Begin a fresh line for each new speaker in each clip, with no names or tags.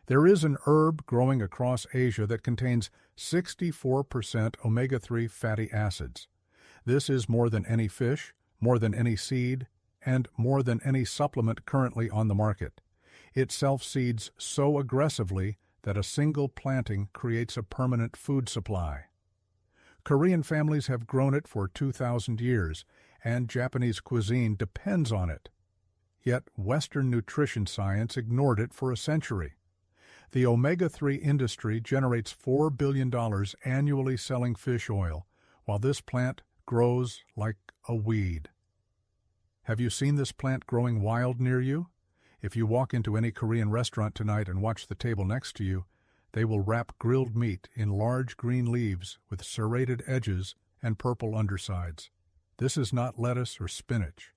There is an herb growing across Asia that contains 64% omega-3 fatty acids. This is more than any fish, more than any seed, and more than any supplement currently on the market. It self-seeds so aggressively that a single planting creates a permanent food supply. Korean families have grown it for 2,000 years, and Japanese cuisine depends on it. Yet Western nutrition science ignored it for a century. The omega-3 industry generates $4 billion annually selling fish oil, while this plant grows like a weed. Have you seen this plant growing wild near you? If you walk into any Korean restaurant tonight and watch the table next to you, they will wrap grilled meat in large green leaves with serrated edges and purple undersides. This is not lettuce or spinach.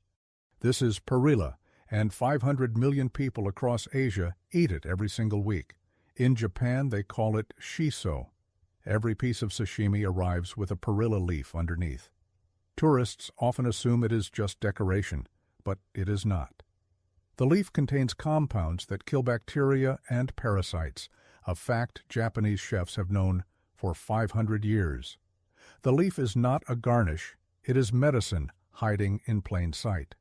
This is perilla, and 500 million people across Asia eat it every single week. In Japan, they call it shiso. Every piece of sashimi arrives with a perilla leaf underneath. Tourists often assume it is just decoration, but it is not. The leaf contains compounds that kill bacteria and parasites, a fact Japanese chefs have known for 500 years. The leaf is not a garnish, it is medicine hiding in plain sight.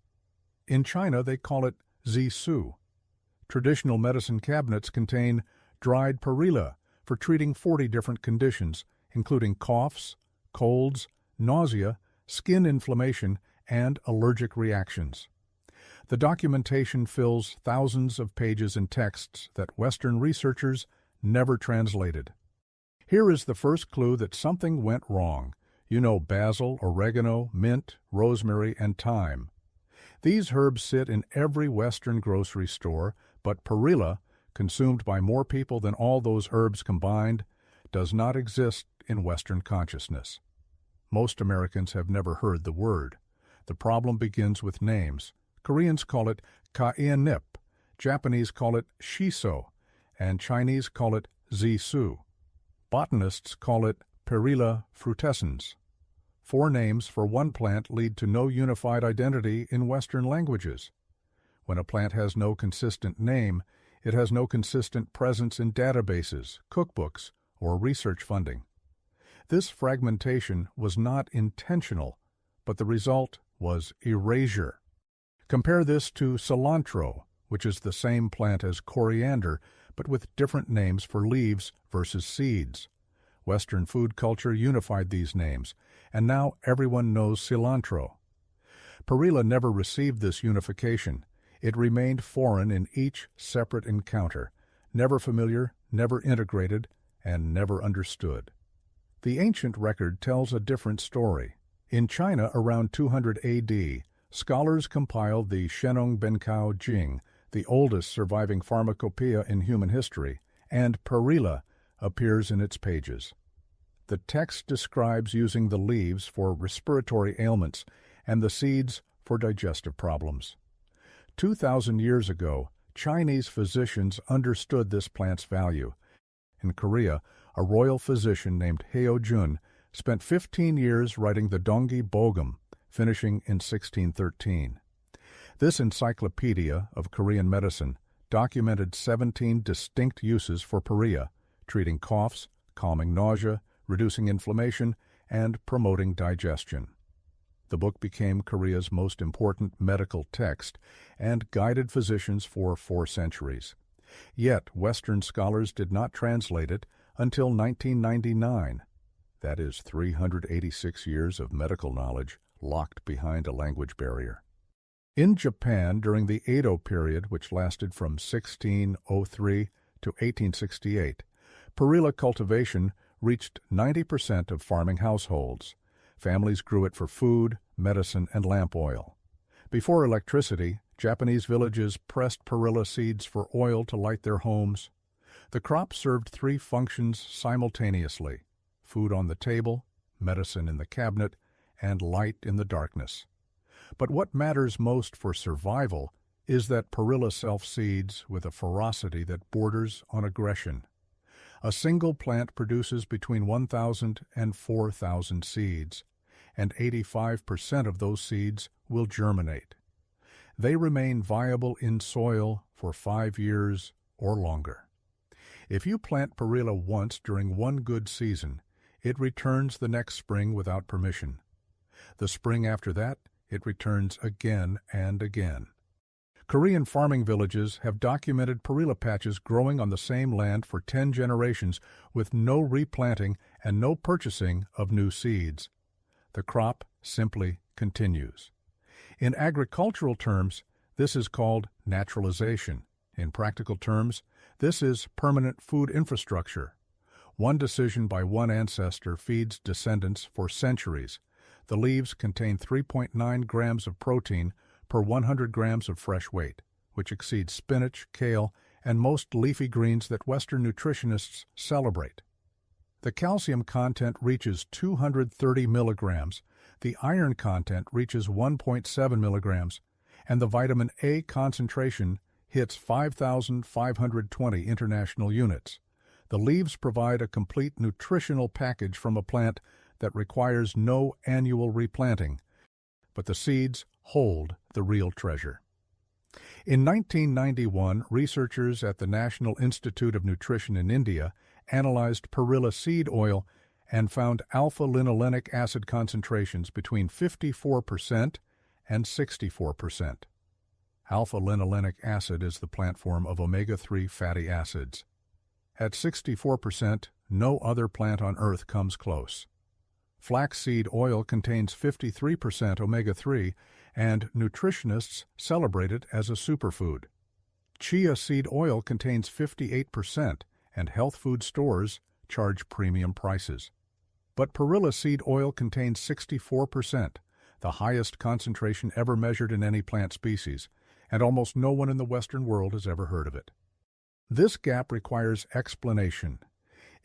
In China, they call it zisu. Traditional medicine cabinets contain dried perilla for treating 40 different conditions, including coughs, colds, nausea, skin inflammation, and allergic reactions. The documentation fills thousands of pages in texts that Western researchers never translated. Here is the first clue that something went wrong. You know basil, oregano, mint, rosemary, and thyme. These herbs sit in every Western grocery store, but perilla, consumed by more people than all those herbs combined, does not exist in Western consciousness. Most Americans have never heard the word. The problem begins with names. Koreans call it kaenip, Japanese call it shiso, and Chinese call it zisu. Botanists call it perilla frutescens. 4 names for one plant lead to no unified identity in Western languages. When a plant has no consistent name, it has no consistent presence in databases, cookbooks, or research funding. This fragmentation was not intentional, but the result was erasure. Compare this to cilantro, which is the same plant as coriander, but with different names for leaves versus seeds. Western food culture unified these names, and now everyone knows cilantro. Perilla never received this unification. It remained foreign in each separate encounter, never familiar, never integrated, and never understood. The ancient record tells a different story. In China around 200 AD, scholars compiled the Shenong Benkao Jing, the oldest surviving pharmacopoeia in human history, and perilla appears in its pages. The text describes using the leaves for respiratory ailments and the seeds for digestive problems. 2,000 years ago, Chinese physicians understood this plant's value. In Korea, a royal physician named Heo Jun spent 15 years writing the Donggi Bogum, finishing in 1613. This encyclopedia of Korean medicine documented 17 distinct uses for perilla, treating coughs, calming nausea, reducing inflammation, and promoting digestion. The book became Korea's most important medical text and guided physicians for 4 centuries. Yet Western scholars did not translate it until 1999. That is 386 years of medical knowledge locked behind a language barrier. In Japan, during the Edo period, which lasted from 1603 to 1868, perilla cultivation reached 90% of farming households. Families grew it for food, medicine, and lamp oil. Before electricity, Japanese villages pressed perilla seeds for oil to light their homes. The crop served 3 functions simultaneously: food on the table, medicine in the cabinet, and light in the darkness. But what matters most for survival is that perilla self-seeds with a ferocity that borders on aggression. A single plant produces between 1,000 and 4,000 seeds, and 85% of those seeds will germinate. They remain viable in soil for 5 years or longer. If you plant perilla once during one good season, it returns the next spring without permission. The spring after that, it returns again and again. Korean farming villages have documented perilla patches growing on the same land for 10 generations with no replanting and no purchasing of new seeds. The crop simply continues. In agricultural terms, this is called naturalization. In practical terms, this is permanent food infrastructure. One decision by one ancestor feeds descendants for centuries. The leaves contain 3.9 grams of protein per 100 grams of fresh weight, which exceeds spinach, kale, and most leafy greens that Western nutritionists celebrate. The calcium content reaches 230 milligrams, the iron content reaches 1.7 milligrams, and the vitamin A concentration hits 5,520 international units. The leaves provide a complete nutritional package from a plant that requires no annual replanting, but the seeds hold the real treasure. In 1991, researchers at the National Institute of Nutrition in India analyzed perilla seed oil and found alpha-linolenic acid concentrations between 54% and 64%. Alpha-linolenic acid is the plant form of omega-3 fatty acids. At 64%, no other plant on Earth comes close. Flaxseed oil contains 53% omega-3, and nutritionists celebrate it as a superfood. Chia seed oil contains 58%, and health food stores charge premium prices. But perilla seed oil contains 64%, the highest concentration ever measured in any plant species, and almost no one in the Western world has ever heard of it. This gap requires explanation.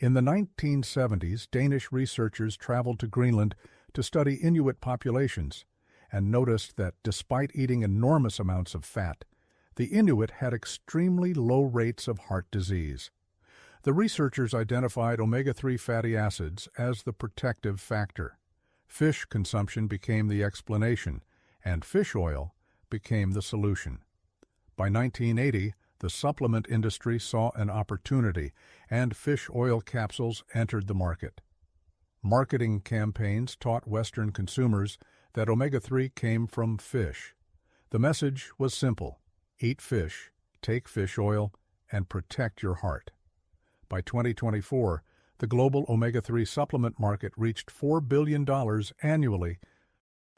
In the 1970s, Danish researchers traveled to Greenland to study Inuit populations and noticed that despite eating enormous amounts of fat, the Inuit had extremely low rates of heart disease. The researchers identified omega-3 fatty acids as the protective factor. Fish consumption became the explanation, and fish oil became the solution. By 1980, the supplement industry saw an opportunity, and fish oil capsules entered the market. Marketing campaigns taught Western consumers that omega-3 came from fish. The message was simple: eat fish, take fish oil, and protect your heart. By 2024, the global omega-3 supplement market reached $4 billion annually.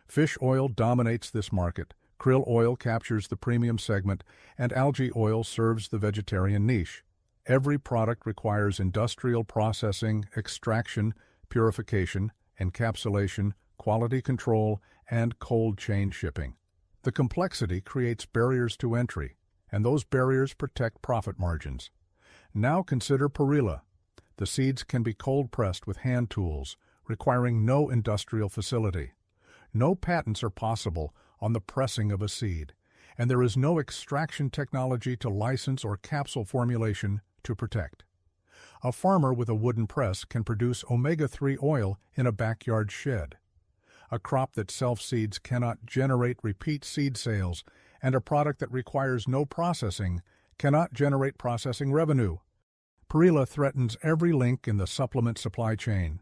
Fish oil dominates this market, krill oil captures the premium segment, and algae oil serves the vegetarian niche. Every product requires industrial processing, extraction, purification, encapsulation, quality control, and cold chain shipping. The complexity creates barriers to entry, and those barriers protect profit margins. Now consider perilla. The seeds can be cold-pressed with hand tools, requiring no industrial facility. No patents are possible on the pressing of a seed, and there is no extraction technology to license or capsule formulation to protect. A farmer with a wooden press can produce omega-3 oil in a backyard shed. A crop that self-seeds cannot generate repeat seed sales, and a product that requires no processing cannot generate processing revenue. Perilla threatens every link in the supplement supply chain.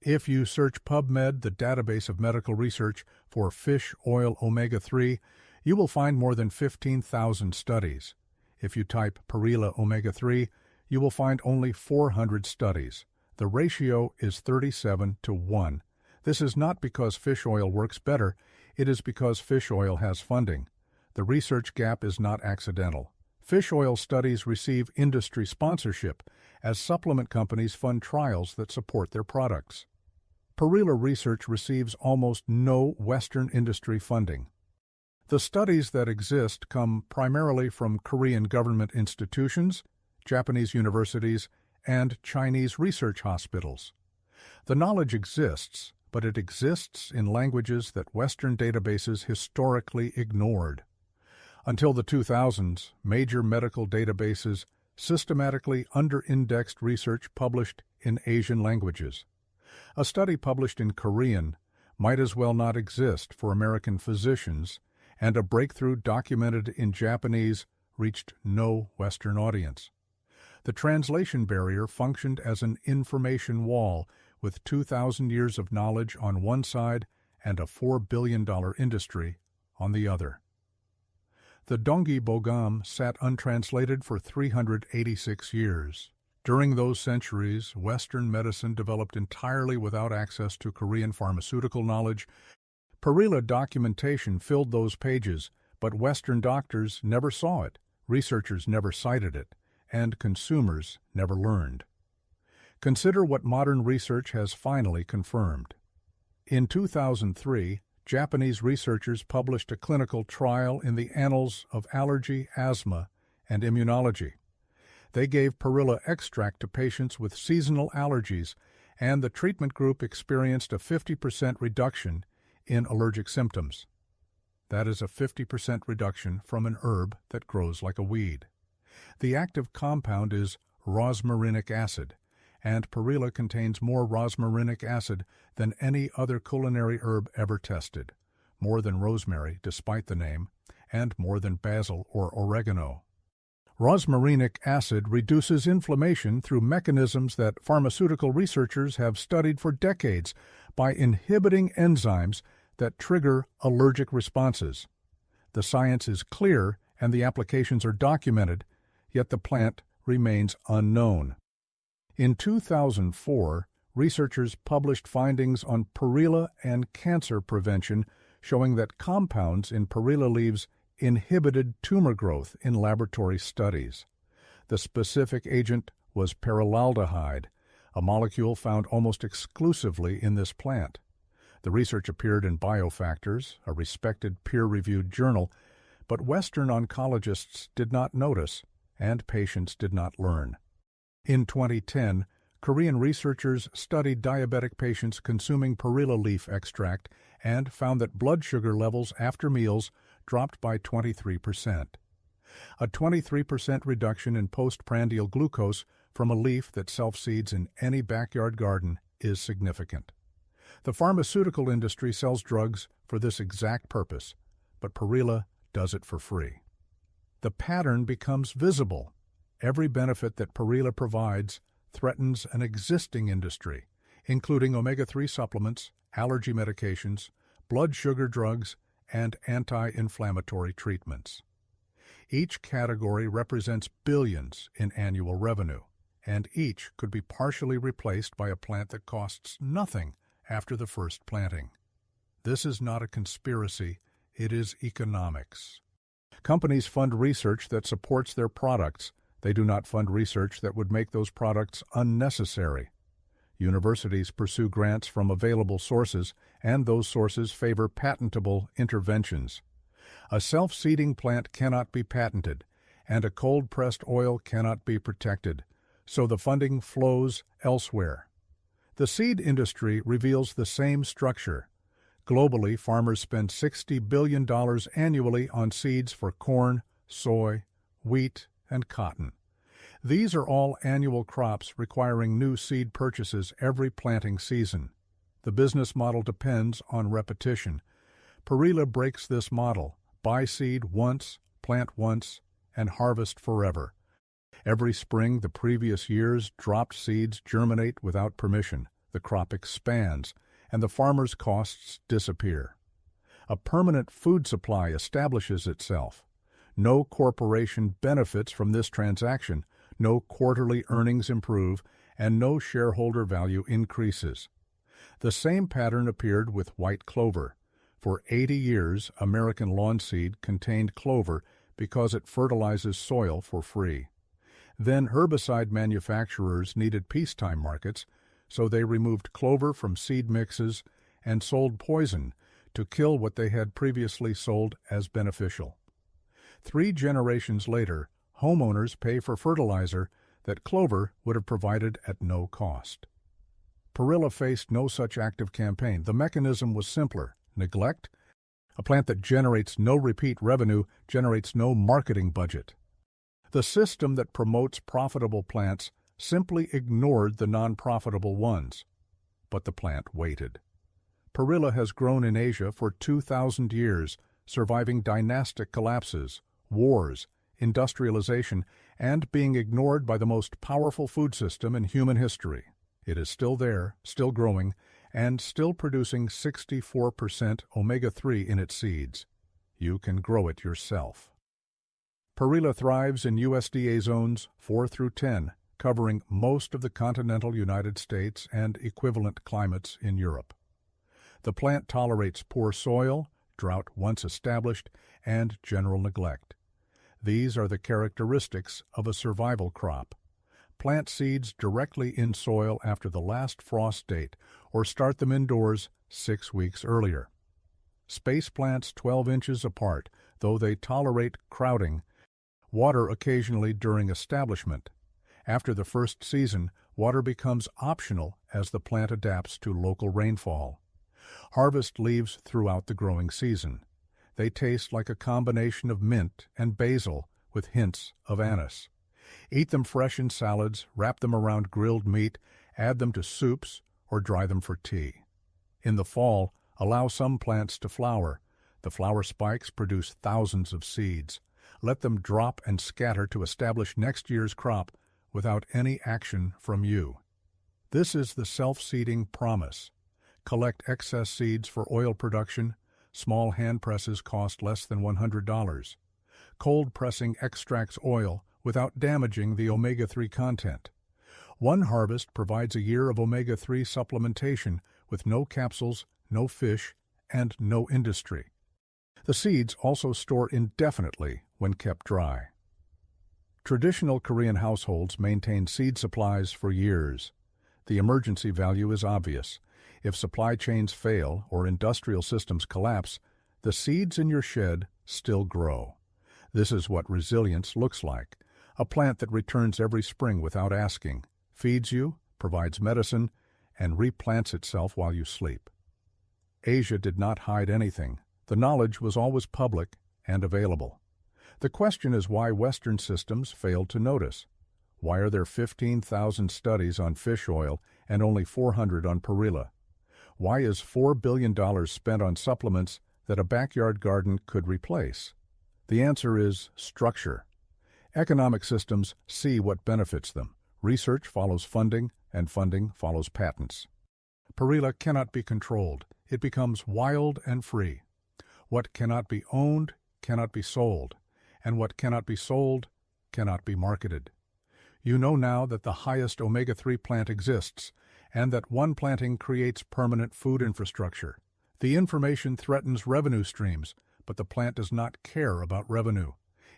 If you search PubMed, the database of medical research, for fish oil omega-3, you will find more than 15,000 studies. If you type perilla omega-3, you will find only 400 studies. The ratio is 37:1. This is not because fish oil works better, it is because fish oil has funding. The research gap is not accidental. Fish oil studies receive industry sponsorship as supplement companies fund trials that support their products. Perilla research receives almost no Western industry funding. The studies that exist come primarily from Korean government institutions, Japanese universities, and Chinese research hospitals. The knowledge exists, but it exists in languages that Western databases historically ignored. Until the 2000s, major medical databases systematically under-indexed research published in Asian languages. A study published in Korean might as well not exist for American physicians, and a breakthrough documented in Japanese reached no Western audience. The translation barrier functioned as an information wall, with 2,000 years of knowledge on one side and a $4 billion industry on the other. The Dongi Bogam sat untranslated for 386 years. During those centuries, Western medicine developed entirely without access to Korean pharmaceutical knowledge. Perilla documentation filled those pages, but Western doctors never saw it, researchers never cited it, and consumers never learned. Consider what modern research has finally confirmed. In 2003, Japanese researchers published a clinical trial in the Annals of Allergy, Asthma, and Immunology. They gave perilla extract to patients with seasonal allergies, and the treatment group experienced a 50% reduction in allergic symptoms. That is a 50% reduction from an herb that grows like a weed. The active compound is rosmarinic acid, and perilla contains more rosmarinic acid than any other culinary herb ever tested, more than rosemary, despite the name, and more than basil or oregano. Rosmarinic acid reduces inflammation through mechanisms that pharmaceutical researchers have studied for decades by inhibiting enzymes that trigger allergic responses. The science is clear and the applications are documented, yet the plant remains unknown. In 2004, researchers published findings on perilla and cancer prevention showing that compounds in perilla leaves inhibited tumor growth in laboratory studies. The specific agent was perillaldehyde, a molecule found almost exclusively in this plant. The research appeared in Biofactors, a respected peer-reviewed journal, but Western oncologists did not notice, and patients did not learn. In 2010, Korean researchers studied diabetic patients consuming perilla leaf extract and found that blood sugar levels after meals dropped by 23%. A 23% reduction in postprandial glucose from a leaf that self-seeds in any backyard garden is significant. The pharmaceutical industry sells drugs for this exact purpose, but perilla does it for free. The pattern becomes visible. Every benefit that perilla provides threatens an existing industry, including omega-3 supplements, allergy medications, blood sugar drugs, and anti-inflammatory treatments. Each category represents billions in annual revenue, and each could be partially replaced by a plant that costs nothing after the first planting. This is not a conspiracy, it is economics. Companies fund research that supports their products. They do not fund research that would make those products unnecessary. Universities pursue grants from available sources, and those sources favor patentable interventions. A self-seeding plant cannot be patented, and a cold-pressed oil cannot be protected, so the funding flows elsewhere. The seed industry reveals the same structure. Globally, farmers spend $60 billion annually on seeds for corn, soy, wheat, and cotton. These are all annual crops requiring new seed purchases every planting season. The business model depends on repetition. Perilla breaks this model: buy seed once, plant once, and harvest forever. Every spring, the previous year's dropped seeds germinate without permission. The crop expands, and the farmer's costs disappear. A permanent food supply establishes itself. No corporation benefits from this transaction, no quarterly earnings improve, and no shareholder value increases. The same pattern appeared with white clover. For 80 years, American lawn seed contained clover because it fertilizes soil for free. Then herbicide manufacturers needed peacetime markets, so they removed clover from seed mixes and sold poison to kill what they had previously sold as beneficial. 3 generations later, homeowners pay for fertilizer that clover would have provided at no cost. Perilla faced no such active campaign. The mechanism was simpler: neglect. A plant that generates no repeat revenue generates no marketing budget. The system that promotes profitable plants simply ignored the non-profitable ones. But the plant waited. Perilla has grown in Asia for 2,000 years, surviving dynastic collapses, wars, industrialization, and being ignored by the most powerful food system in human history. It is still there, still growing, and still producing 64% omega-3 in its seeds. You can grow it yourself. Perilla thrives in USDA zones 4 through 10, covering most of the continental United States and equivalent climates in Europe. The plant tolerates poor soil, drought once established, and general neglect. These are the characteristics of a survival crop. Plant seeds directly in soil after the last frost date, or start them indoors 6 weeks earlier. Space plants 12 inches apart, though they tolerate crowding. Water occasionally during establishment. After the first season, water becomes optional as the plant adapts to local rainfall. Harvest leaves throughout the growing season. They taste like a combination of mint and basil with hints of anise. Eat them fresh in salads, wrap them around grilled meat, add them to soups, or dry them for tea. In the fall, allow some plants to flower. The flower spikes produce thousands of seeds. Let them drop and scatter to establish next year's crop without any action from you. This is the self-seeding promise. Collect excess seeds for oil production. Small hand presses cost less than $100. Cold pressing extracts oil without damaging the omega-3 content. One harvest provides a year of omega-3 supplementation with no capsules, no fish, and no industry. The seeds also store indefinitely when kept dry. Traditional Korean households maintain seed supplies for years. The emergency value is obvious. If supply chains fail or industrial systems collapse, the seeds in your shed still grow. This is what resilience looks like. A plant that returns every spring without asking, feeds you, provides medicine, and replants itself while you sleep. Asia did not hide anything. The knowledge was always public and available. The question is why Western systems failed to notice. Why are there 15,000 studies on fish oil and only 400 on perilla? Why is $4 billion spent on supplements that a backyard garden could replace? The answer is structure. Economic systems see what benefits them. Research follows funding, and funding follows patents. Perilla cannot be controlled. It becomes wild and free. What cannot be owned cannot be sold, and what cannot be sold cannot be marketed. You know now that the highest omega-3 plant exists, and that one planting creates permanent food infrastructure. The information threatens revenue streams, but the plant does not care about revenue.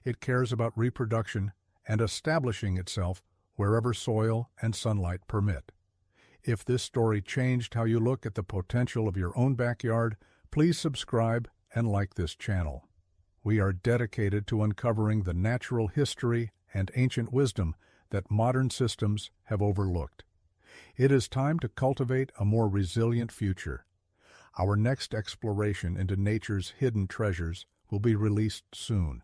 It cares about reproduction and establishing itself wherever soil and sunlight permit. If this story changed how you look at the potential of your own backyard, please subscribe and like this channel. We are dedicated to uncovering the natural history and ancient wisdom that modern systems have overlooked. It is time to cultivate a more resilient future. Our next exploration into nature's hidden treasures will be released soon.